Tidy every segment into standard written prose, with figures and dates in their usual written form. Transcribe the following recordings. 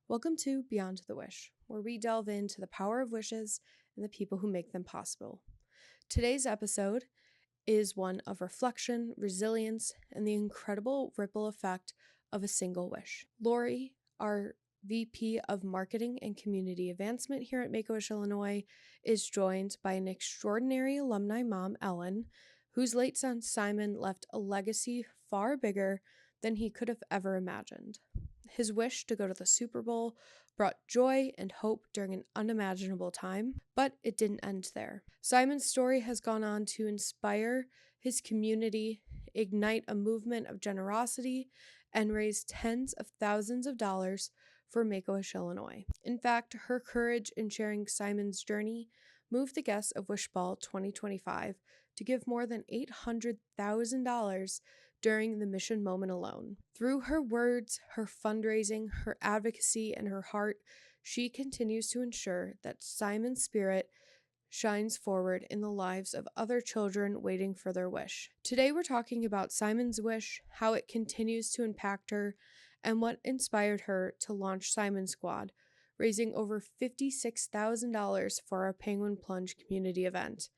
Welcome to Beyond the Wish, where we delve into the power of wishes and the people who make them possible. Today's episode is one of reflection, resilience, and the incredible ripple effect of a single wish. Lori, our VP of Marketing and Community Advancement here at Make-A-Wish, Illinois, is joined by an extraordinary alumni mom, Ellen, whose late son, Simon, left a legacy far bigger than he could have ever imagined. His wish to go to the Super Bowl brought joy and hope during an unimaginable time, but it didn't end there. Simon's story has gone on to inspire his community, ignite a movement of generosity, and raise tens of thousands of dollars for Make-A-Wish, Illinois. In fact, her courage in sharing Simon's journey moved the guests of Wish Ball 2025 to give more than $800,000 during the mission moment alone. Through her words, her fundraising, her advocacy, and her heart, she continues to ensure that Simon's spirit shines forward in the lives of other children waiting for their wish. Today we're talking about Simon's wish, how it continues to impact her, and what inspired her to launch Simon Squad, raising over $56,000 for our Penguin Plunge community event,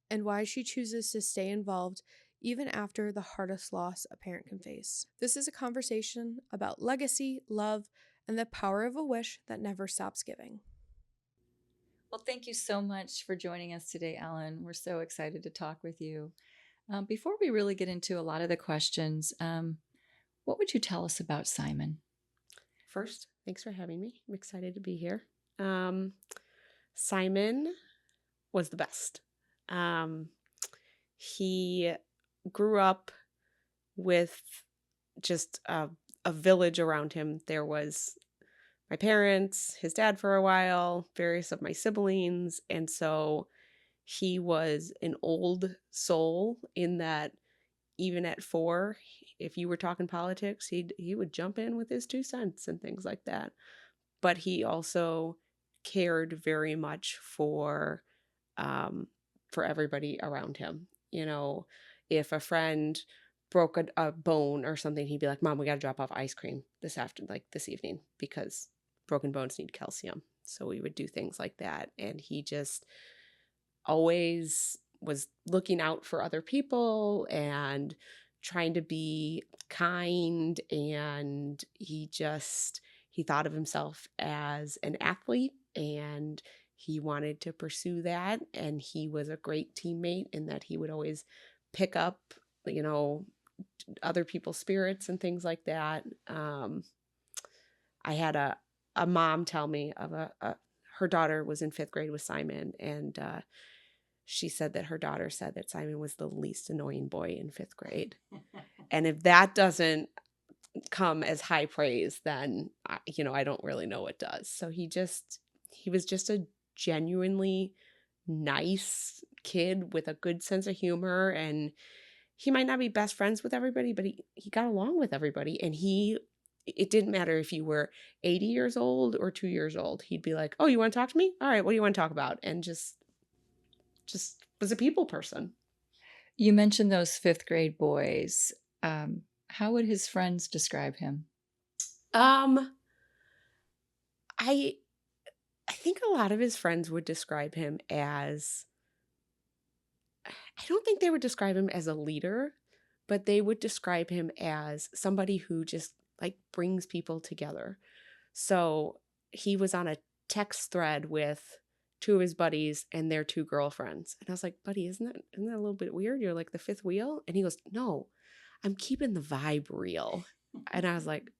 and why she chooses to stay involved even after the hardest loss a parent can face. This is a conversation about legacy, love, and the power of a wish that never stops giving. Well, thank you so much for joining us today, Ellen. We're so excited to talk with you. Before we really get into a lot of the questions, what would you tell us about Simon? First, thanks for having me. I'm excited to be here. Simon was the best. He grew up with just a village around him. There was my parents, his dad for a while, various of my siblings, and so he was an old soul in that even at 4, if you were talking politics, he would jump in with his 2 cents and things like that. But he also cared very much for everybody around him. You know, if a friend broke a bone or something, he'd be like, "Mom, we got to drop off ice cream this evening because broken bones need calcium." So we would do things like that, and he just always was looking out for other people and trying to be kind, and he thought of himself as an athlete and he wanted to pursue that, and he was a great teammate in that he would always pick up, other people's spirits and things like that. I had a mom tell me of her daughter was in 5th grade with Simon, and she said that her daughter said that Simon was the least annoying boy in 5th grade. And if that doesn't come as high praise, then, I don't really know what does. So he was just a genuinely nice kid with a good sense of humor, and he might not be best friends with everybody, but he got along with everybody, and it didn't matter if you were 80 years old or 2 years old. He'd be like, "Oh, you want to talk to me? All right, what do you want to talk about?" And just was a people person. You mentioned those 5th grade boys. How would his friends describe him? I think a lot of his friends would describe him as, I don't think they would describe him as a leader, but they would describe him as somebody who just brings people together. So he was on a text thread with 2 of his buddies and their 2 girlfriends. And I was like, "Buddy, isn't that a little bit weird? You're like the 5th wheel?" And he goes, "No, I'm keeping the vibe real." And I was like,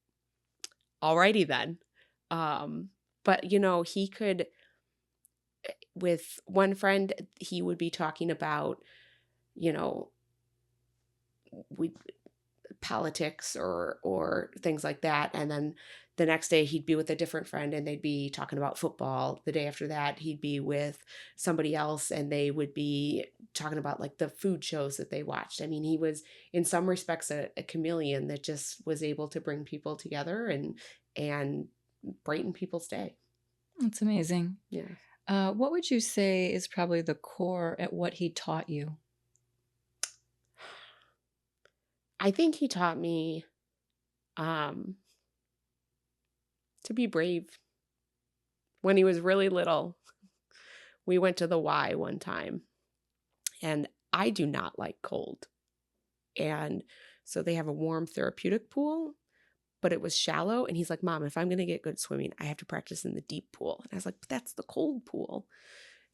"Alrighty then." But he could, with one friend, he would be talking about, politics or things like that, and then the next day he'd be with a different friend and they'd be talking about football. The day after that he'd be with somebody else and they would be talking about the food shows that they watched. I mean, he was in some respects a chameleon that just was able to bring people together and brighten people's day. That's amazing. Yeah. What would you say is probably the core at what he taught you? I think he taught me to be brave when he was really little, we went to the Y one time, and I do not like cold. And so they have a warm therapeutic pool, but it was shallow. And he's like, Mom, if I'm going to get good swimming, I have to practice in the deep pool. And I was like, but that's the cold pool.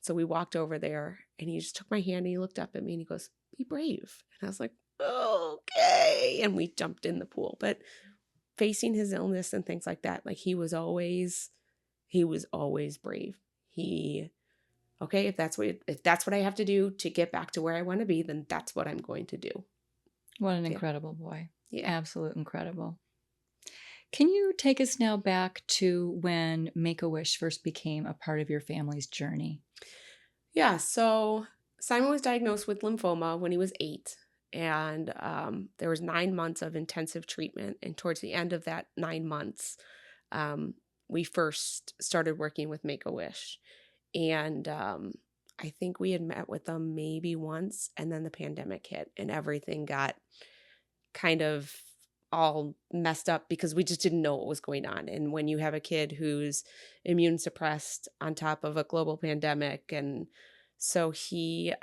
So we walked over there, and he just took my hand and he looked up at me and he goes, be brave. And I was like, okay. And we jumped in the pool. But facing his illness and things like that, like he was always brave. Okay, if that's what I have to do to get back to where I want to be, then that's what I'm going to do. What an incredible boy. Yeah. Absolute incredible. Can you take us now back to when Make-A-Wish first became a part of your family's journey? Yeah, so Simon was diagnosed with lymphoma when he was 8, and there was 9 months of intensive treatment. And towards the end of that 9 months, we first started working with Make-A-Wish. And I think we had met with them maybe once, and then the pandemic hit, and everything got kind of all messed up because we just didn't know what was going on. And when you have a kid who's immune suppressed on top of a global pandemic, and so he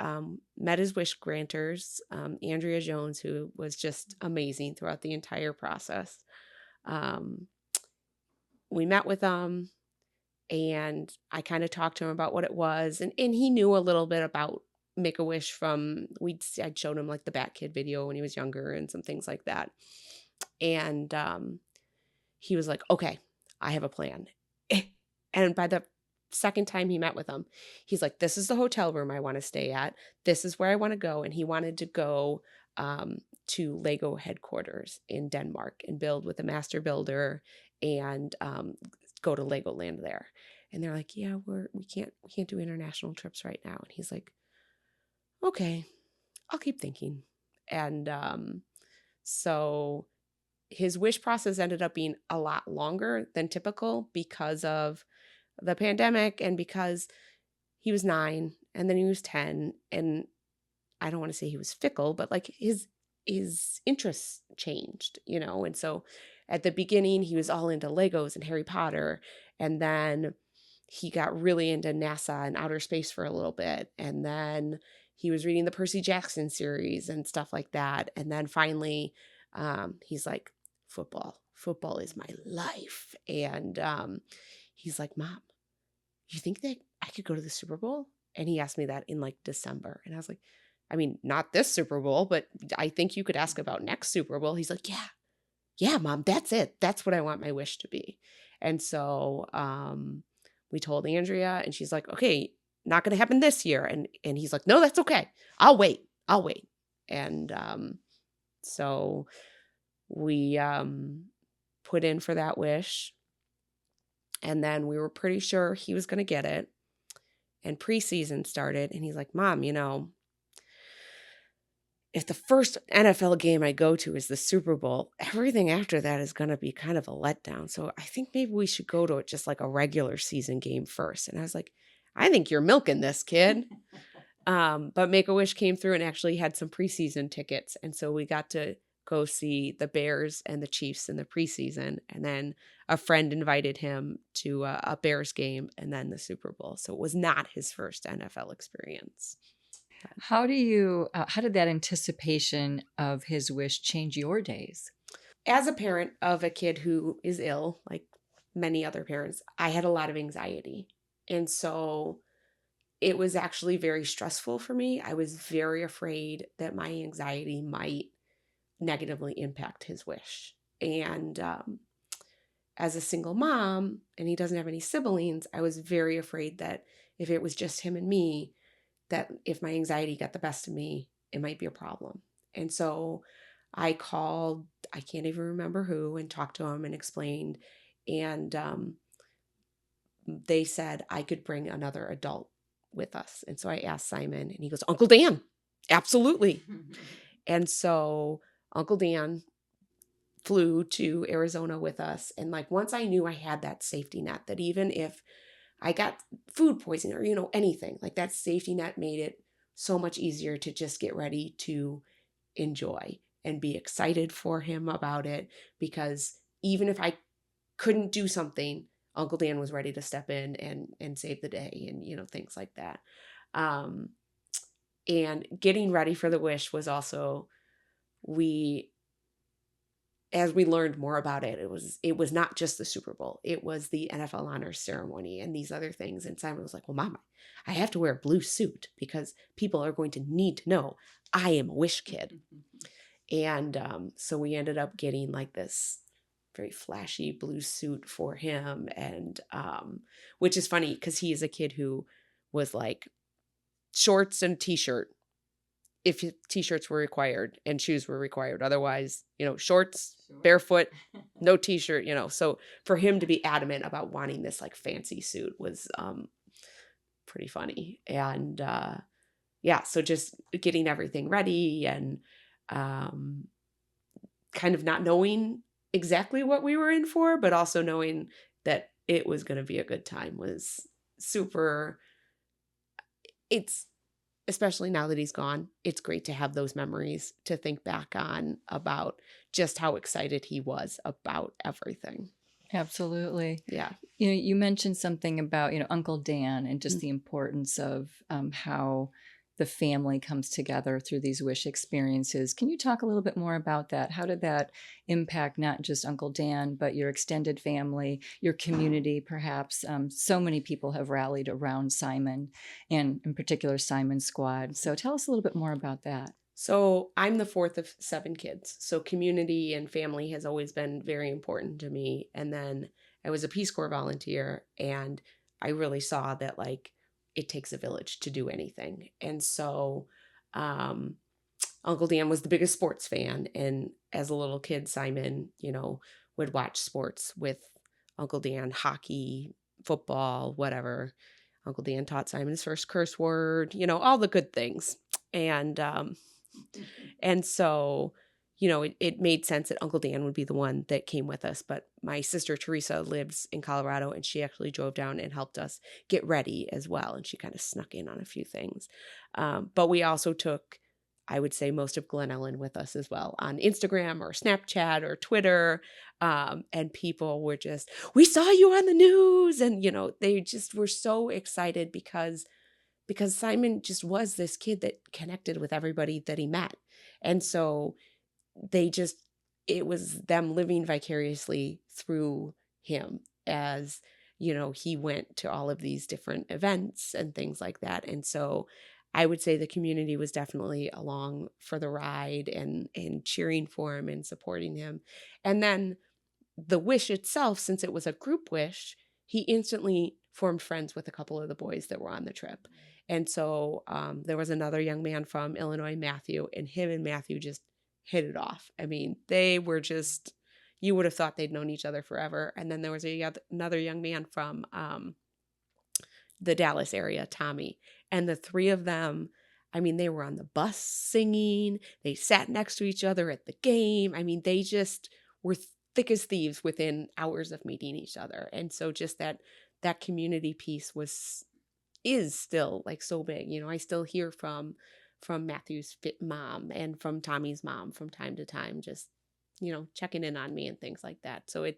met his wish granters, Andrea Jones, who was just amazing throughout the entire process. We met with them, and I kind of talked to him about what it was, and he knew a little bit about Make-A-Wish from I'd showed him like the Bat Kid video when he was younger and some things like that. And he was like, okay, I have a plan. And by the second time he met with them, he's like, this is the hotel room I want to stay at. This is where I want to go. And he wanted to go to Lego headquarters in Denmark and build with a master builder and go to Legoland there. And they're like, yeah, we can't do international trips right now. And he's like, okay, I'll keep thinking. And so his wish process ended up being a lot longer than typical because of the pandemic and because he was 9 and then he was 10. And I don't want to say he was fickle, but like his interests changed, you know? And so at the beginning, he was all into Legos and Harry Potter. And then he got really into NASA and outer space for a little bit. And then he was reading the Percy Jackson series and stuff like that. And then finally, he's like, football is my life. And he's like, Mom, you think that I could go to the Super Bowl? And he asked me that in like December. And I was like, I mean, not this Super Bowl, but I think you could ask about next Super Bowl. He's like, yeah, Mom, that's it. That's what I want my wish to be. And so we told Andrea, and she's like, okay, not going to happen this year. And he's like, no, that's okay. I'll wait. And so we put in for that wish. And then we were pretty sure he was going to get it. And preseason started, and he's like, Mom, you know, if the first NFL game I go to is the Super Bowl, everything after that is going to be kind of a letdown. So I think maybe we should go to it just like a regular season game first. And I was like, I think you're milking this, kid. But Make-A-Wish came through and actually had some preseason tickets. And so we got to go see the Bears and the Chiefs in the preseason. And then a friend invited him to a Bears game and then the Super Bowl. So it was not his first NFL experience. How did that anticipation of his wish change your days? As a parent of a kid who is ill, like many other parents, I had a lot of anxiety. And so it was actually very stressful for me. I was very afraid that my anxiety might negatively impact his wish. And as a single mom, and he doesn't have any siblings, I was very afraid that if it was just him and me, that if my anxiety got the best of me, it might be a problem. And so I called, I can't even remember who, and talked to him and explained. And they said I could bring another adult with us. And so I asked Simon, and he goes, Uncle Dan, absolutely. And so Uncle Dan flew to Arizona with us. And like, once I knew I had that safety net, that even if I got food poisoning or, you know, anything, like that safety net made it so much easier to just get ready to enjoy and be excited for him about it. Because even if I couldn't do something, Uncle Dan was ready to step in and save the day, and, you know, things like that. And getting ready for the wish was also, as we learned more about it, it was not just the Super Bowl. It was the NFL honors ceremony and these other things. And Simon was like, well, Mama, I have to wear a blue suit because people are going to need to know I am a wish kid. And so we ended up getting like this very flashy blue suit for him. And which is funny because he is a kid who was like shorts and t-shirt if t-shirts were required and shoes were required. Otherwise, you know, shorts, barefoot, no t-shirt, you know. So for him to be adamant about wanting this like fancy suit was pretty funny. And yeah, so just getting everything ready and kind of not knowing exactly what we were in for, but also knowing that it was going to be a good time was super. It's, especially now that he's gone, it's great to have those memories to think back on about just how excited he was about everything. Absolutely. Yeah. You know, you mentioned something about, you know, Uncle Dan and just the importance of how the family comes together through these wish experiences. Can you talk a little bit more about that? How did that impact not just Uncle Dan, but your extended family, your community, perhaps? So many people have rallied around Simon and in particular Simon's squad. So tell us a little bit more about that. So I'm the fourth of 7 kids. So community and family has always been very important to me. And then I was a Peace Corps volunteer, and I really saw that like it takes a village to do anything. And so Uncle Dan was the biggest sports fan. And as a little kid, Simon, you know, would watch sports with Uncle Dan, hockey, football, whatever. Uncle Dan taught Simon his first curse word, you know, all the good things. And so, you know, it made sense that Uncle Dan would be the one that came with us. But my sister Teresa lives in Colorado, and she actually drove down and helped us get ready as well. And she kind of snuck in on a few things. But we also took, I would say, most of Glen Ellen with us as well on Instagram or Snapchat or Twitter. And people were just, we saw you on the news. And, you know, they just were so excited because Simon just was this kid that connected with everybody that he met. And so it was them living vicariously through him as, you know, he went to all of these different events and things like that. And so I would say the community was definitely along for the ride and cheering for him and supporting him. And then the wish itself, since it was a group wish, he instantly formed friends with a couple of the boys that were on the trip. And so there was another young man from Illinois, Matthew, and him and Matthew just hit it off. I mean, they were just, you would have thought they'd known each other forever. And then there was another young man from the Dallas area, Tommy. And the three of them, I mean, they were on the bus singing. They sat next to each other at the game. I mean, they just were thick as thieves within hours of meeting each other. And so just that community piece is still like so big. You know, I still hear from Matthew's mom and from Tommy's mom from time to time, just, you know, checking in on me and things like that. So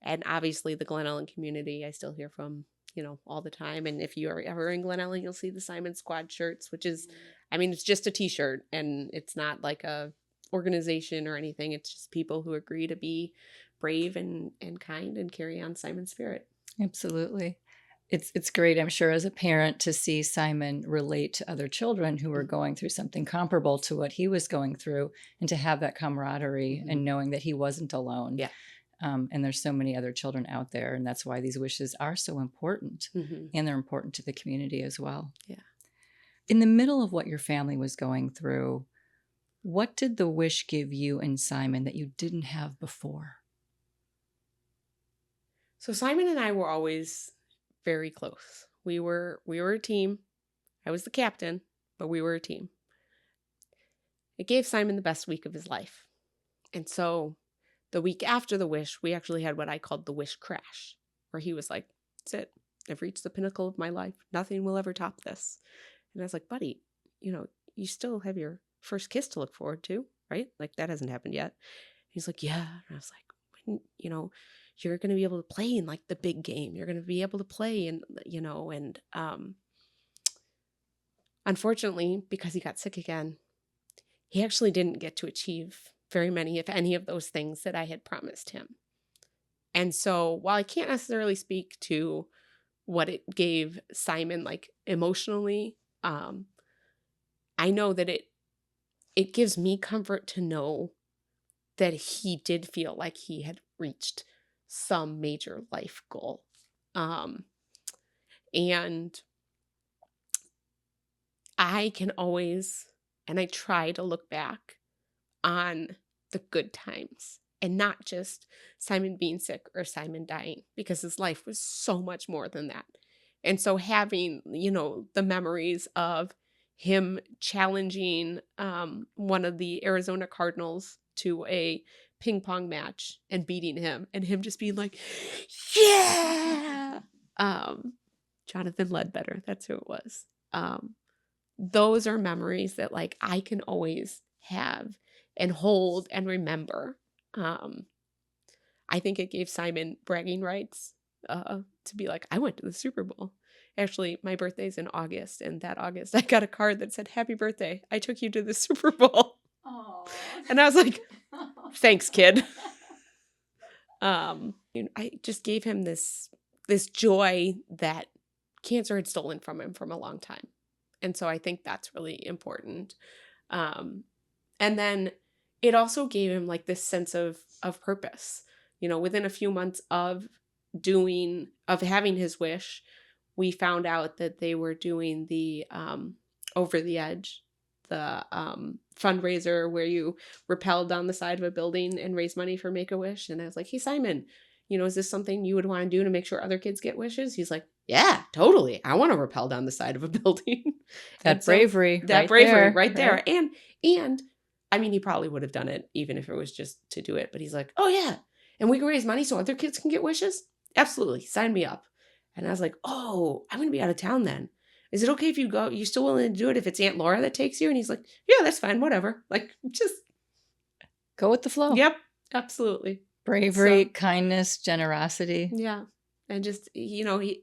and obviously the Glen Ellen community, I still hear from, you know, all the time. And if you are ever in Glen Ellen, you'll see the Simon Squad shirts, which is, I mean, it's just a t-shirt, and it's not like a organization or anything. It's just people who agree to be brave and kind and carry on Simon's spirit. Absolutely. It's great, I'm sure, as a parent to see Simon relate to other children who were going through something comparable to what he was going through, and to have that camaraderie and knowing that he wasn't alone. Yeah. And there's so many other children out there, and that's why these wishes are so important, and they're important to the community as well. Yeah. In the middle of what your family was going through, what did the wish give you and Simon that you didn't have before? So Simon and I were always very close. We were a team. I was the captain, but we were a team. It gave Simon the best week of his life. And so the week after the wish, we actually had what I called the wish crash, where he was like, that's it. I've reached the pinnacle of my life. Nothing will ever top this. And I was like, buddy, you know, you still have your first kiss to look forward to, right? Like, that hasn't happened yet. He's like, yeah. And I was like, when you're going to be able to play in like the big game. You're going to be able to play and, unfortunately, because he got sick again, he actually didn't get to achieve very many, if any, of those things that I had promised him. And so while I can't necessarily speak to what it gave Simon like emotionally, I know that it gives me comfort to know that he did feel like he had reached some major life goal. And I can always, and I try to look back on the good times and not just Simon being sick or Simon dying, because his life was so much more than that. And so having, the memories of him challenging one of the Arizona Cardinals to a ping pong match and beating him, and him just being like, yeah, Jonathan Ledbetter, that's who it was. Those are memories that like I can always have and hold and remember. I think it gave Simon bragging rights to be like, I went to the Super Bowl. Actually, my birthday's in August, and that August I got a card that said, "Happy birthday, I took you to the Super Bowl." Aww. And I was like, thanks, kid. I just gave him this joy that cancer had stolen from him from a long time. And so I think that's really important. And then it also gave him like this sense of purpose. Within a few months of having his wish, we found out that they were doing the Over the Edge, the fundraiser where you rappel down the side of a building and raise money for Make-A-Wish. And I was like, hey, Simon, is this something you would want to do to make sure other kids get wishes? He's like, yeah, totally. I want to rappel down the side of a building. That bravery right there. And I mean, he probably would have done it even if it was just to do it. But he's like, oh, yeah. And we can raise money so other kids can get wishes? Absolutely. Sign me up. And I was like, oh, I'm going to be out of town then. Is it okay if you go? You still willing to do it if it's Aunt Laura that takes you? And he's like, yeah, that's fine. Whatever. Like, just go with the flow. Yep. Absolutely. Bravery, kindness, generosity. Yeah. And just, the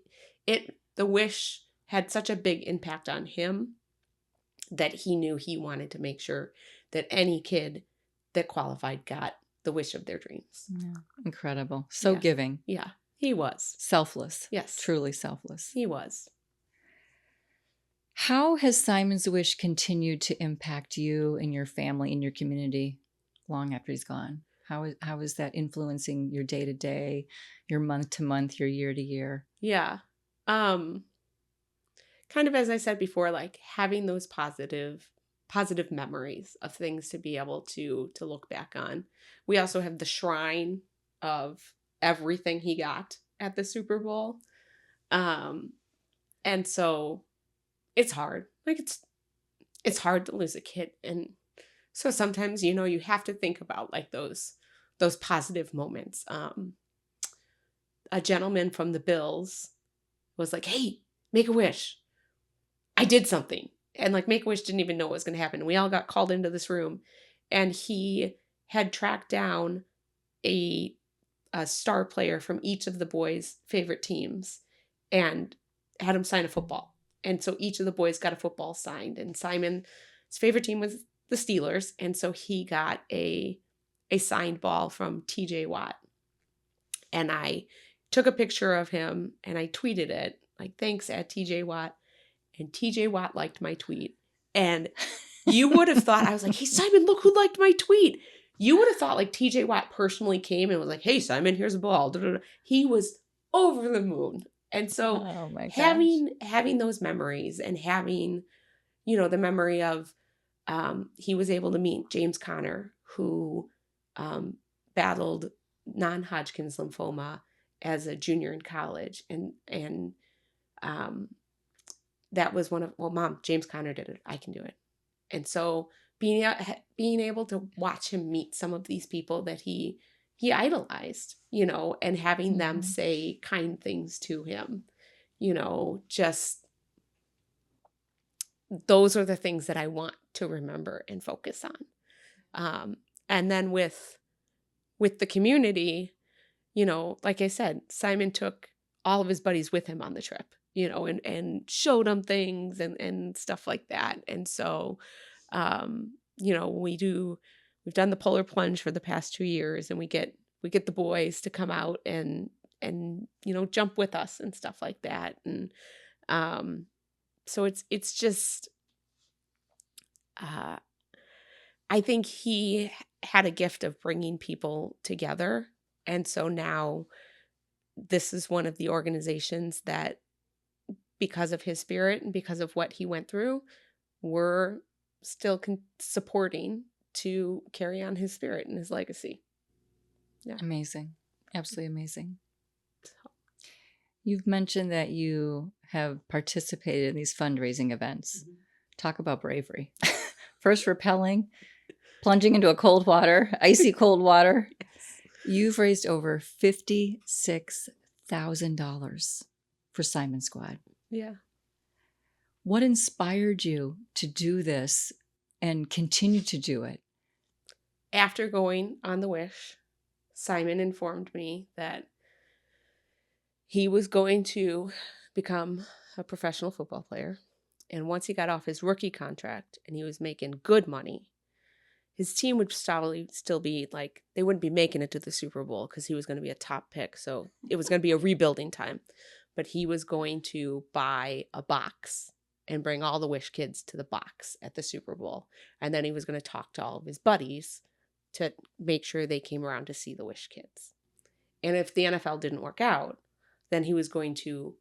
wish had such a big impact on him that he knew he wanted to make sure that any kid that qualified got the wish of their dreams. Yeah. Incredible. So giving. Yeah. He was. Selfless. Yes. Truly selfless. He was. How has Simon's wish continued to impact you and your family and your community long after he's gone? How is that influencing your day to day, your month to month, your year to year? Yeah. Kind of as I said before, like having those positive memories of things to be able to look back on. We also have the shrine of everything he got at the Super Bowl. And so it's hard. Like it's hard to lose a kid. And so sometimes, you have to think about like those positive moments. A gentleman from the Bills was like, hey, Make-A-Wish. I did something. And like Make-A-Wish didn't even know what was going to happen. We all got called into this room, and he had tracked down a star player from each of the boys' favorite teams and had him sign a football. And so each of the boys got a football signed, and Simon's favorite team was the Steelers. And so he got a signed ball from TJ Watt. And I took a picture of him and I tweeted it like, thanks at TJ Watt. And TJ Watt liked my tweet. And you would have thought, I was like, hey, Simon, look who liked my tweet. You would have thought like TJ Watt personally came and was like, hey, Simon, here's a ball. He was over the moon. And so having those memories and having, the memory of he was able to meet James Conner, who battled non-Hodgkin's lymphoma as a junior in college. And that was Mom, James Conner did it. I can do it. And so being able to watch him meet some of these people that he idolized, and having them say kind things to him, just those are the things that I want to remember and focus on. And then with the community, like I said, Simon took all of his buddies with him on the trip, and showed them things and stuff like that. And so, we've done the polar plunge for the past 2 years, and we get the boys to come out and jump with us and stuff like that. And so it's just, I think he had a gift of bringing people together. And so now this is one of the organizations that, because of his spirit and because of what he went through, we're still supporting to carry on his spirit and his legacy. Yeah. Amazing. Absolutely amazing. You've mentioned that you have participated in these fundraising events. Mm-hmm. Talk about bravery. First rappelling, plunging into a cold water, icy cold water. Yes. You've raised over $56,000 for Simon Squad. Yeah. What inspired you to do this and continue to do it? After going on the Wish, Simon informed me that he was going to become a professional football player. And once he got off his rookie contract and he was making good money, his team would probably still be like, they wouldn't be making it to the Super Bowl because he was going to be a top pick. So it was going to be a rebuilding time. But he was going to buy a box and bring all the Wish kids to the box at the Super Bowl. And then he was going to talk to all of his buddies to make sure they came around to see the Wish kids. And if the NFL didn't work out, then he was going to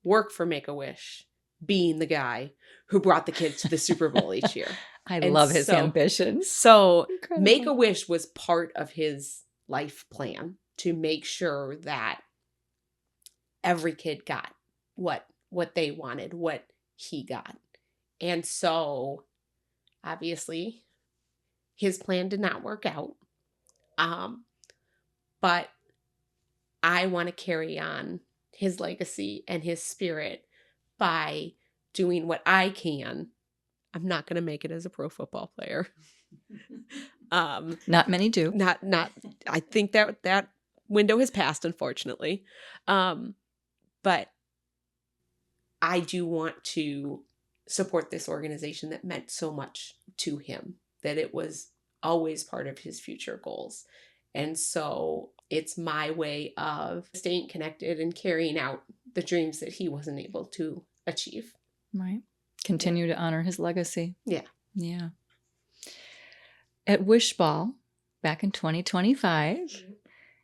work for Make-A-Wish, being the guy who brought the kids to the Super Bowl each year. I love his ambitions. So incredible. Make-A-Wish was part of his life plan to make sure that every kid got what they wanted, what he got. And so obviously his plan did not work out. But I want to carry on his legacy and his spirit by doing what I can. I'm not going to make it as a pro football player. Not many do. Not. I think that window has passed, unfortunately. But I do want to support this organization that meant so much to him, that it was always part of his future goals. And so it's my way of staying connected and carrying out the dreams that he wasn't able to achieve. Right. Continue to honor his legacy. Yeah. Yeah. At Wish Ball, back in 2025,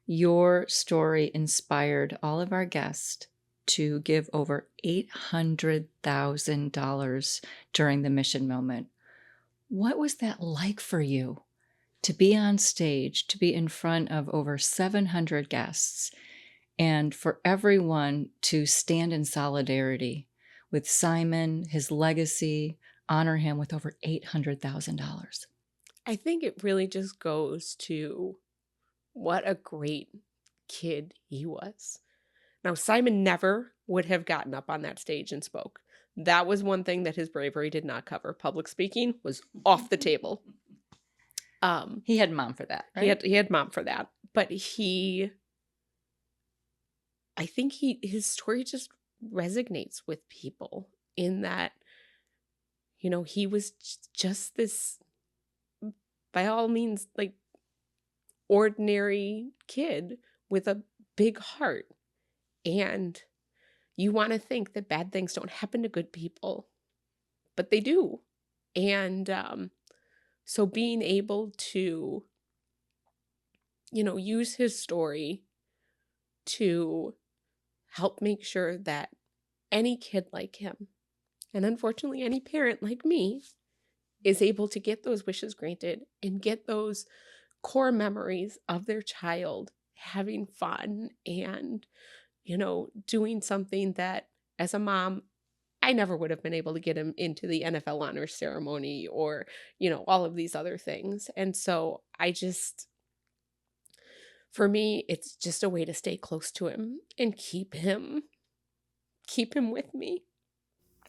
your story inspired all of our guests to give over $800,000 during the mission moment. What was that like for you? To be on stage, to be in front of over 700 guests, and for everyone to stand in solidarity with Simon, his legacy, honor him with over $800,000. I think it really just goes to what a great kid he was. Now, Simon never would have gotten up on that stage and spoke. That was one thing that his bravery did not cover. Public speaking was off the table. He had mom for that, right? He had mom for that. But I think his story just resonates with people in that, he was just this, by all means, like, ordinary kid with a big heart. And you want to think that bad things don't happen to good people, but they do. And so being able to, use his story to help make sure that any kid like him, and unfortunately any parent like me, is able to get those wishes granted and get those core memories of their child having fun and, doing something that as a mom, I never would have been able to get him into the NFL honors ceremony or, all of these other things. And so for me, it's just a way to stay close to him and keep him with me.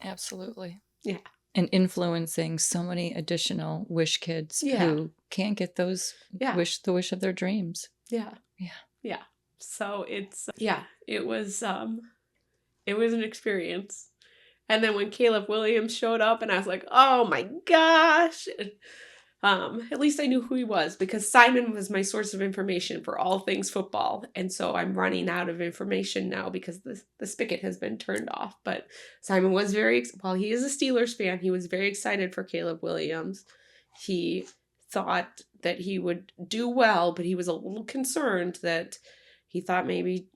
Absolutely. Yeah. And influencing so many additional Wish kids who can't get those the wish of their dreams. Yeah. Yeah. Yeah. So it was an experience. And then when Caleb Williams showed up, and I was like, oh my gosh. At least I knew who he was, because Simon was my source of information for all things football. And so I'm running out of information now because the spigot has been turned off. But Simon was while he is a Steelers fan, he was very excited for Caleb Williams. He thought that he would do well, but he was a little concerned that he thought maybe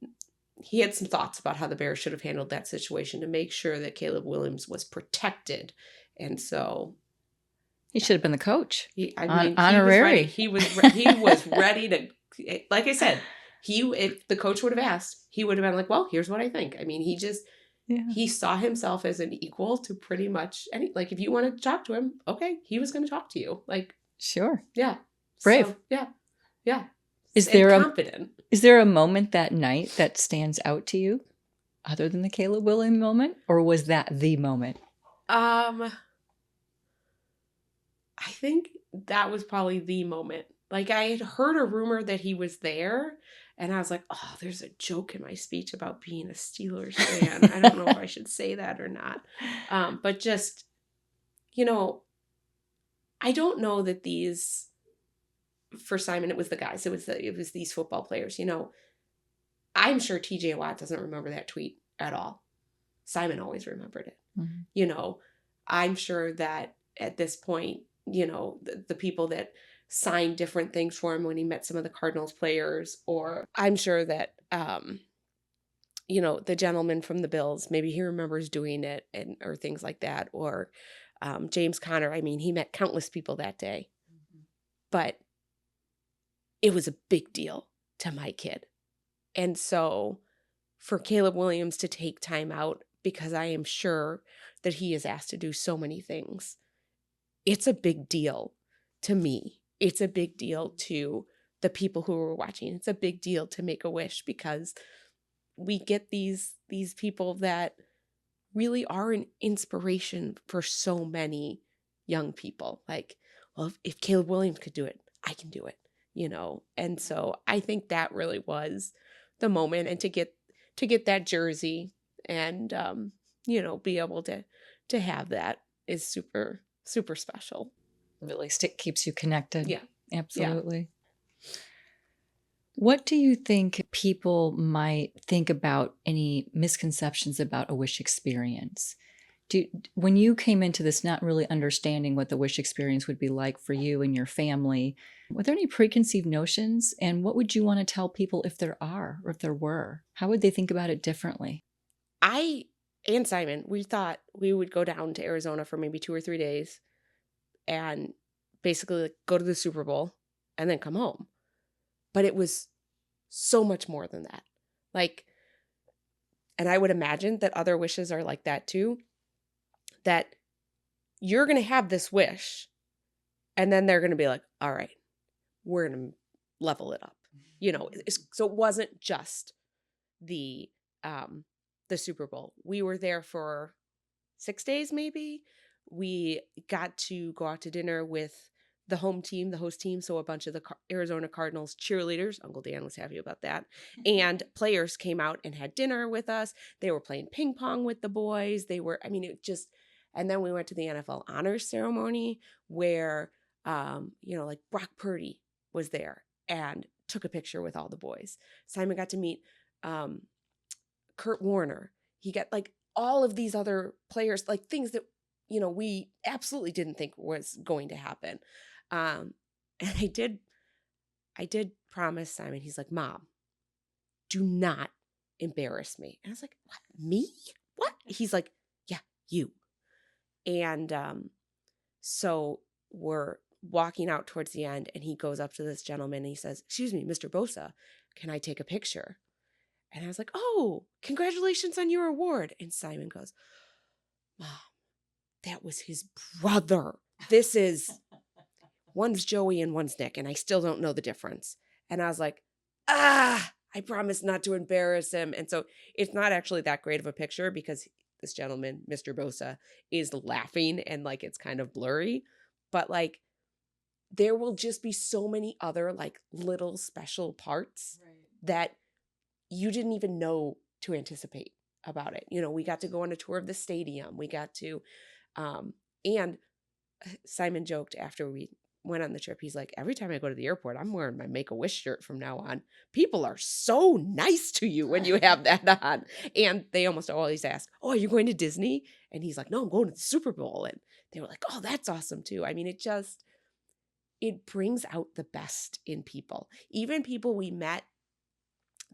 he had some thoughts about how the Bears should have handled that situation to make sure that Caleb Williams was protected. And so he should have been the coach. Honorary. He was ready to, like I said, if the coach would have asked, he would have been like, well, here's what I think. I mean, he saw himself as an equal to pretty much like, if you wanted to talk to him, okay, he was going to talk to you. Like, sure. Yeah. Brave. So, yeah. Yeah. Is there a moment that night that stands out to you other than the Caleb Williams moment, or was that the moment? I think that was probably the moment. Like, I had heard a rumor that he was there, and I was like, oh, there's a joke in my speech about being a Steelers fan. I don't know if I should say that or not. But just, I don't know that for Simon, it was the guys. It was these football players, I'm sure TJ Watt doesn't remember that tweet at all. Simon always remembered it. Mm-hmm. I'm sure that at this point, the people that signed different things for him when he met some of the Cardinals players, or I'm sure that, the gentleman from the Bills, maybe he remembers doing it or things like that. Or James Conner, I mean, he met countless people that day. Mm-hmm. But it was a big deal to my kid. And so for Caleb Williams to take time out, because I am sure that he is asked to do so many things, it's a big deal to me. It's a big deal to the people who were watching. It's a big deal to Make-A-Wish, because we get these people that really are an inspiration for so many young people. Like, well, if Caleb Williams could do it, I can do it, And so I think that really was the moment, and to get that jersey and be able to have that is super, super special. At least it keeps you connected. Yeah. Absolutely. Yeah. What do you think people might think about any misconceptions about a Wish experience? When you came into this not really understanding what the Wish experience would be like for you and your family, were there any preconceived notions? And what would you want to tell people if there are, or if there were? How would they think about it differently? I and Simon, we thought we would go down to Arizona for maybe 2 or 3 days and basically go to the Super Bowl and then come home. But it was so much more than that. And I would imagine that other wishes are like that too, that you're going to have this wish and then they're going to be like, all right, we're going to level it up. So it wasn't just the Super Bowl. We were there for 6 days, maybe. We got to go out to dinner with the home team, the host team. So a bunch of the Arizona Cardinals cheerleaders, Uncle Dan was happy about that. And players came out and had dinner with us. They were playing ping pong with the boys. And then we went to the NFL honors ceremony where, like Brock Purdy was there and took a picture with all the boys. Simon got to meet Kurt Warner. He got like all of these other players, like things that, we absolutely didn't think was going to happen. And I did promise Simon, he's like, Mom, do not embarrass me. And I was like, what, me? What? He's like, yeah, you. And so we're walking out towards the end, and he goes up to this gentleman and he says, excuse me, Mr. Bosa, can I take a picture? And I was like, oh, congratulations on your award. And Simon goes, Mom, that was his brother. One's Joey and one's Nick, and I still don't know the difference. And I was like, I promise not to embarrass him. And so it's not actually that great of a picture because this gentleman, Mr. Bosa, is laughing and like it's kind of blurry. But like there will just be so many other like little special parts that you didn't even know to anticipate about it. You know, we got to go on a tour of the stadium. We got to, and Simon joked after we went on the trip, he's like, every time I go to the airport, I'm wearing my Make-A-Wish shirt from now on. People are so nice to you when you have that on. And they almost always ask, oh, are you going to Disney? And he's like, no, I'm going to the Super Bowl. And they were like, oh, that's awesome too. I mean, it brings out the best in people. Even people we met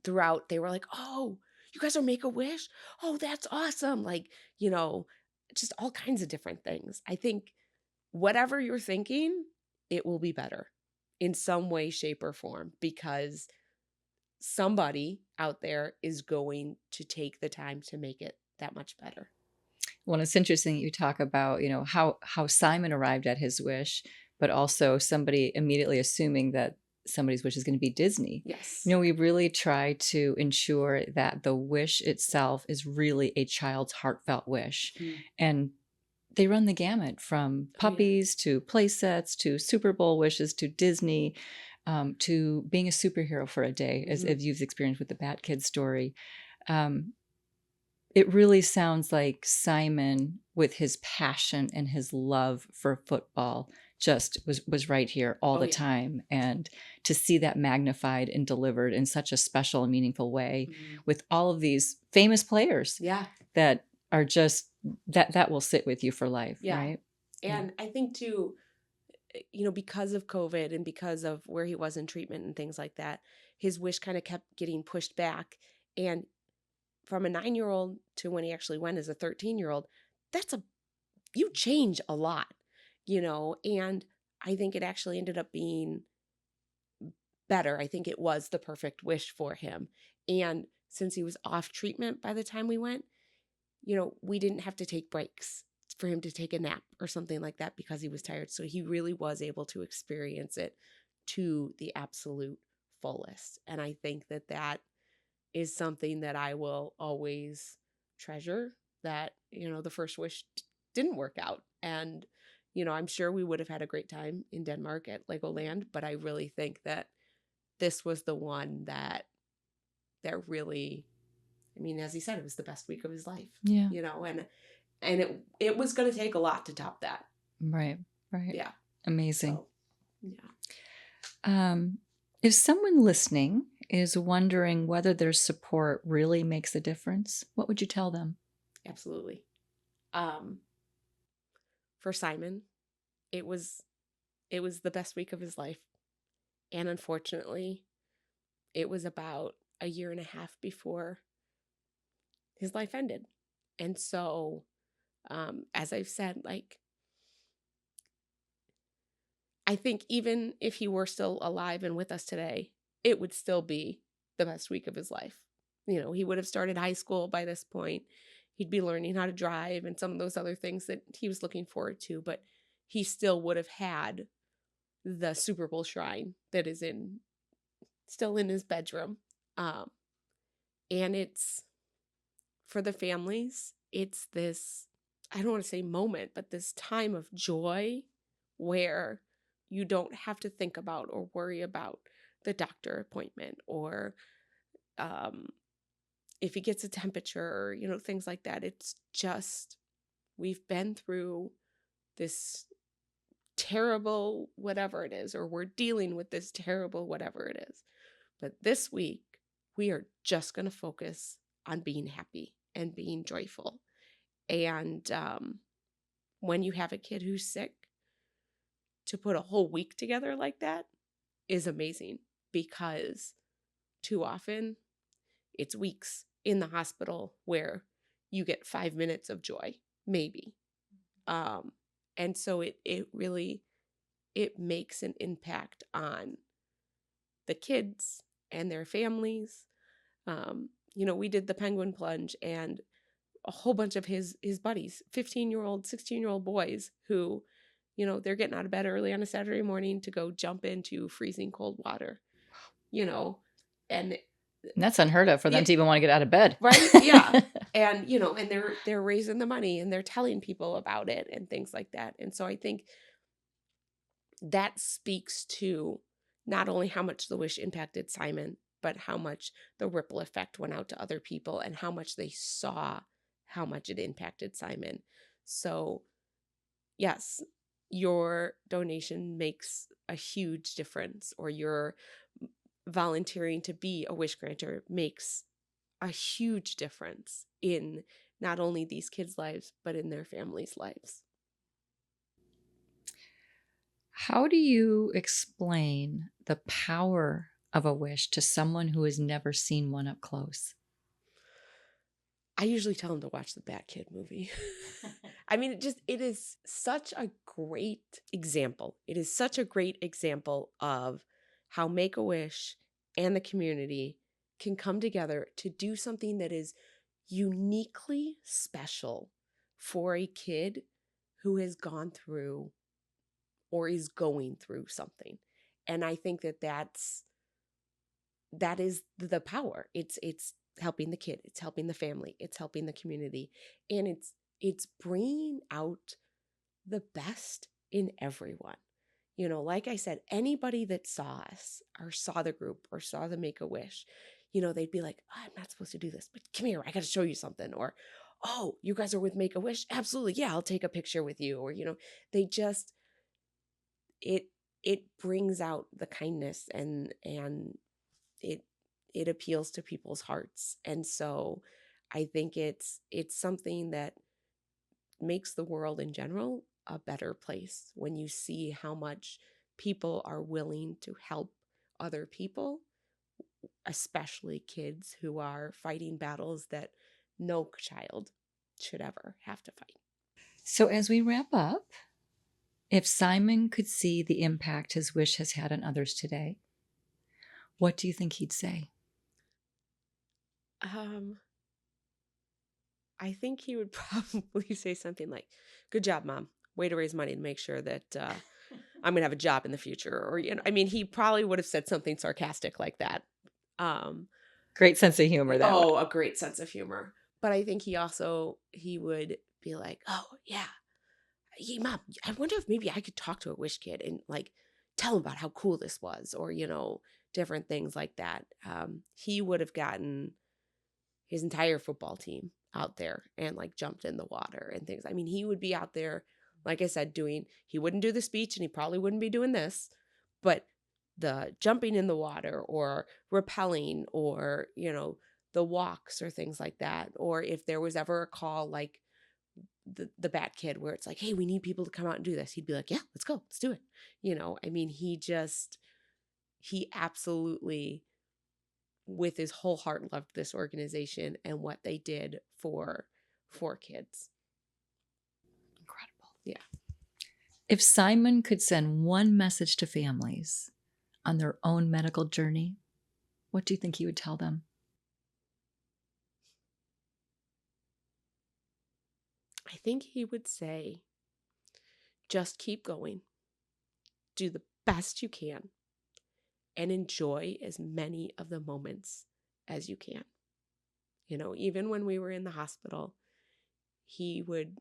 throughout, they were like, oh, you guys are Make-A-Wish? Oh, that's awesome. Like, you know, just all kinds of different things. I think whatever you're thinking, it will be better in some way, shape, or form, because somebody out there is going to take the time to make it that much better. Well, it's interesting that you talk about, how Simon arrived at his wish, but also somebody immediately assuming that somebody's wish is going to be Disney. Yes. We really try to ensure that the wish itself is really a child's heartfelt wish. Mhm. And they run the gamut from puppies to play sets to Super Bowl wishes to Disney, to being a superhero for a day, as you've experienced with the Bat Kid story. It really sounds like Simon, with his passion and his love for football, just was right here all the time. And to see that magnified and delivered in such a special and meaningful way with all of these famous players that are just, that will sit with you for life, right? And I think too, because of COVID and because of where he was in treatment and things like that, his wish kind of kept getting pushed back. And from a 9-year-old to when he actually went as a 13-year-old, you change a lot, and I think it actually ended up being better. I think it was the perfect wish for him. And since he was off treatment by the time we went, we didn't have to take breaks for him to take a nap or something like that because he was tired. So he really was able to experience it to the absolute fullest. And I think that is something that I will always treasure, that, the first wish didn't work out. And, I'm sure we would have had a great time in Denmark at Legoland, but I really think that this was the one that really, I mean, as he said, it was the best week of his life. Yeah. And it was going to take a lot to top that. Right. Yeah. Amazing. So, yeah. If someone listening is wondering whether their support really makes a difference, what would you tell them? Absolutely. For Simon, it was the best week of his life. And unfortunately, it was about a year and a half before his life ended. And so, as I've said, I think even if he were still alive and with us today, it would still be the best week of his life. He would have started high school by this point. He'd be learning how to drive and some of those other things that he was looking forward to, but he still would have had the Super Bowl shrine that is still in his bedroom. And it's, for the families, it's this, I don't want to say moment, but this time of joy where you don't have to think about or worry about the doctor appointment or if he gets a temperature, things like that. It's just, we've been through this terrible whatever it is, or we're dealing with this terrible whatever it is. But this week, we are just going to focus on being happy and being joyful. And when you have a kid who's sick, to put a whole week together like that is amazing, because too often it's weeks in the hospital where you get 5 minutes of joy, maybe. And so it really, it makes an impact on the kids and their families. We did the Penguin Plunge, and a whole bunch of his buddies, 15-year-old, 16-year-old boys who, they're getting out of bed early on a Saturday morning to go jump into freezing cold water, and that's unheard of for them to even want to get out of bed. Right? Yeah. And, and they're raising the money and they're telling people about it and things like that. And so I think that speaks to not only how much the wish impacted Simon, but how much the ripple effect went out to other people and how much they saw how much it impacted Simon. So yes, your donation makes a huge difference, or your volunteering to be a wish granter makes a huge difference in not only these kids' lives, but in their families' lives. How do you explain the power of a wish to someone who has never seen one up close? I usually tell them to watch the Bat Kid movie. I mean, it is such a great example. It is such a great example of how Make-A-Wish and the community can come together to do something that is uniquely special for a kid who has gone through or is going through something. And I think that is the power. It's helping the kid, it's helping the family, it's helping the community, and it's bringing out the best in everyone. You know, like I said, anybody that saw us or saw the group or saw the Make-A-Wish, you know, they'd be like, oh, I'm not supposed to do this, but come here, I got to show you something. Or, oh, you guys are with Make-A-Wish? Absolutely. Yeah, I'll take a picture with you. Or, you know, they just, it brings out the kindness, and it appeals to people's hearts. And so I think it's something that makes the world in general a better place when you see how much people are willing to help other people, especially kids who are fighting battles that no child should ever have to fight. So, as we wrap up, if Simon could see the impact his wish has had on others today, what do you think he'd say? I think he would probably say something like, good job, Mom. Way to raise money to make sure that I'm going to have a job in the future. Or, you know, I mean, he probably would have said something sarcastic like that. Great sense of humor, that one. A great sense of humor. But I think he would be like, oh, yeah. Hey, Mom, I wonder if maybe I could talk to a wish kid and like tell him about how cool this was, or, you know, different things like that. He would have gotten his entire football team out there and like jumped in the water and things. I mean, he would be out there, like I said, he wouldn't do the speech and he probably wouldn't be doing this, but the jumping in the water or rappelling or, you know, the walks or things like that. Or if there was ever a call like the Bat Kid where it's like, hey, we need people to come out and do this, he'd be like, yeah, let's go, let's do it. You know, I mean, he absolutely, with his whole heart, loved this organization and what they did for kids. Incredible. Yeah. If Simon could send one message to families on their own medical journey, what do you think he would tell them? I think he would say, just keep going, do the best you can, and enjoy as many of the moments as you can. You know, even when we were in the hospital, he would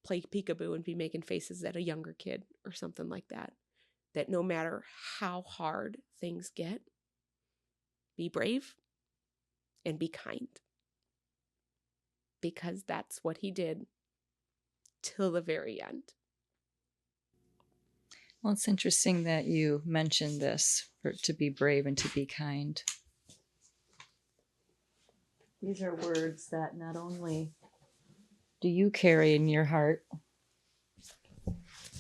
play peekaboo and be making faces at a younger kid or something like that. That no matter how hard things get, be brave and be kind. Because that's what he did till the very end. Well, it's interesting that you mentioned this, to be brave and to be kind. These are words that not only do you carry in your heart,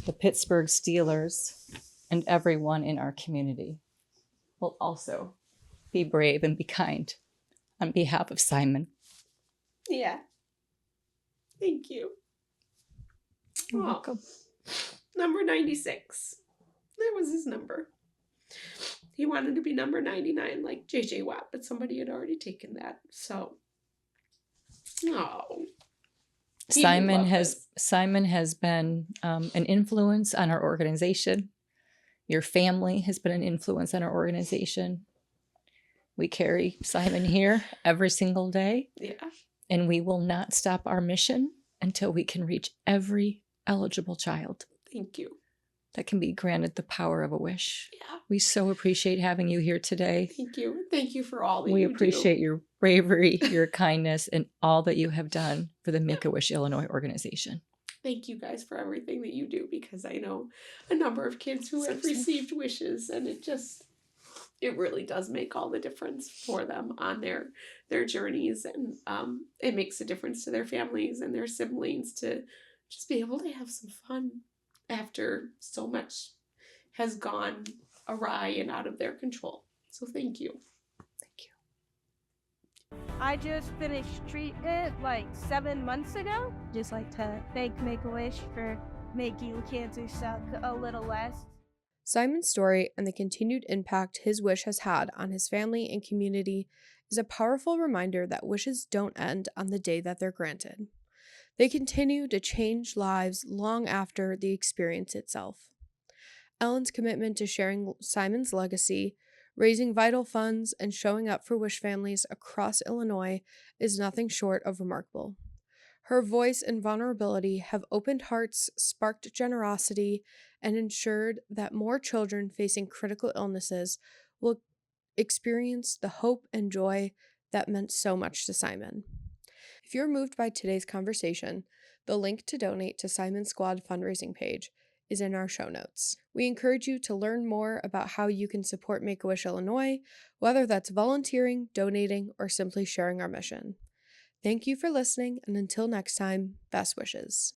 the Pittsburgh Steelers and everyone in our community will also be brave and be kind on behalf of Simon. Yeah. Thank you. You're welcome. Number 96. That was his number. He wanted to be number 99 like JJ Watt, but somebody had already taken that. So, Simon has been an influence on our organization. Your family has been an influence on our organization. We carry Simon here every single day. Yeah. And we will not stop our mission until we can reach every eligible child. Thank you. that can be granted the power of a wish. Yeah. We so appreciate having you here today. Thank you. Thank you for all that We you appreciate do. your bravery, your kindness, and all that you have done for the Make-A-Wish Illinois organization. Thank you guys for everything that you do, because I know a number of kids who have received wishes, and it really does make all the difference for them on their journeys, and it makes a difference to their families and their siblings to just be able to have some fun after so much has gone awry and out of their control. So thank you. I just finished treatment like 7 months ago. Just like to thank Make-A-Wish for making cancer suck a little less. Simon's story and the continued impact his wish has had on his family and community is a powerful reminder that wishes don't end on the day that they're granted. They continue to change lives long after the experience itself. Ellen's commitment to sharing Simon's legacy, raising vital funds, and showing up for wish families across Illinois is nothing short of remarkable. Her voice and vulnerability have opened hearts, sparked generosity, and ensured that more children facing critical illnesses will experience the hope and joy that meant so much to Simon. If you're moved by today's conversation, the link to donate to Simon Squad fundraising page is in our show notes. We encourage you to learn more about how you can support Make-A-Wish Illinois, whether that's volunteering, donating, or simply sharing our mission. Thank you for listening, and until next time, best wishes.